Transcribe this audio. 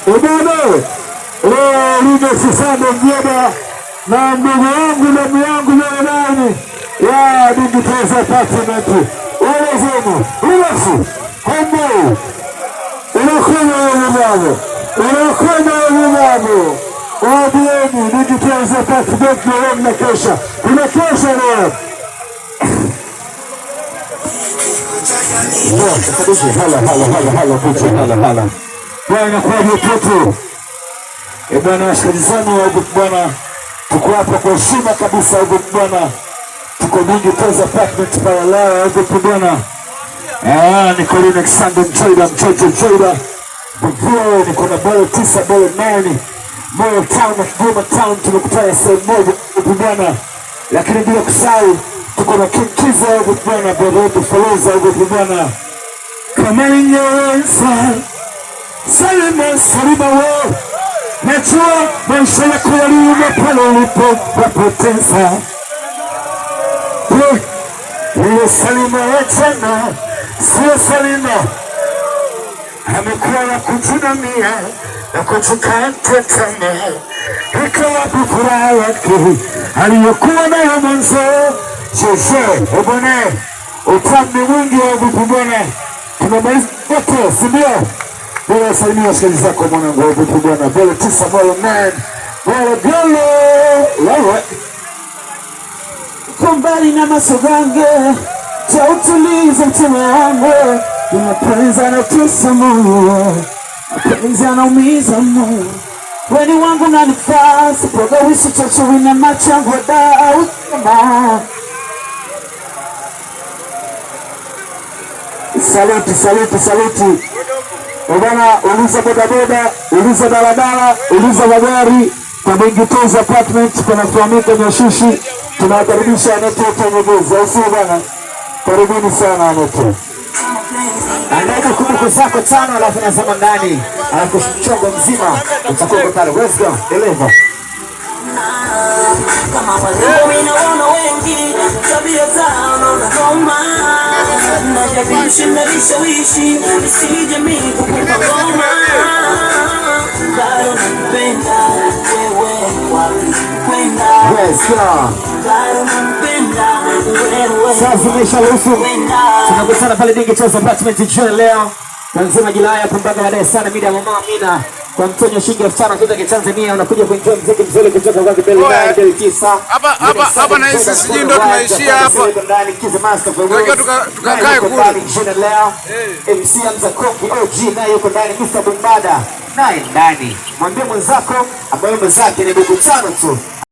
Ebane limesisado mjeba na ndugu yangu damu yangu nani ya Digital Apartment uwezo uwezo kombo unakwenda Wabieni Digital Apartment na kesha leo. Hala. Bwana kwa mtoto. Bwana wasikilizani wa bwana. Tuko hapa kwa heshima kabisa bwana. Tuko Digital Apartment para leo bwana. Niko Alexander Trader. Bwana niko na ball 9 ball 9. Moyo Town na Kigoma Town tumekutana sehemu moja bwana. Lakini bila kusahau tuko na Kikiza bwana, Bodo Faloza bwana. Kama inyoza Salima wewe. Najua maisha yako yaliuma pale ulipopoteza. Wewe Salima wachana, sio Salima. Amekuwa na kujinamia na kutukata tamaa. Ikawa furaha yake aliyokuwa nayo mwanzo. Jeje, bwana, upande mwingi wa bwana. Tunamaliza wote, si ndio? Bora salimia wasikilizaji zako mwanangu wa bwana. Bora 9 bora 9. Bora golo. Wewe. Kumbali na masogange. Cha utuliza mtima wangu. Mapenzi yanatesa moyo. Mapenzi yanaumiza moyo. Weni wangu na nifasi. Proga wisi chocho wina machangu wa dao. Saluti. Bwana, uliza bodaboda, uliza daladala, uliza magari. Kwa Digital Apartment kunafahamika Nyashishi. Tunawakaribisha watoto Nyegezi. Usi bwana. Karibuni sana watoto. Anaweka kumbuko zako 5 alafu nasema ndani. Alafu mchongo mzima utakuwa pale. Let's go. Deliver. Kama wazee wanaona wengi tabia zao na koma na jabishi na vishawishi nisije mimi kukupa ngoma bado napenda wewe wapi kwenda. Yes sir, bado napenda wewe. Sasa nimesharuhusu tunakutana pale Digital Apartment jioni leo kuanzia Julai mpaka baadaye sana mida ya mama Amina. Kwa mtonyo shilingi 5,000 kutoka Tanzania unakuja kuenjoy muziki mzuri kutoka kwa Kibele na Kibele 9. Hapa na sisi sijui ndo tunaishia hapa. Tunataka tukakae kule. Leo MC Hamza Koki OG naye yuko ndani, Mr. Bombada naye ndani. Mwambie mwenzako ambaye mwenzake ni ndugu 5 tu.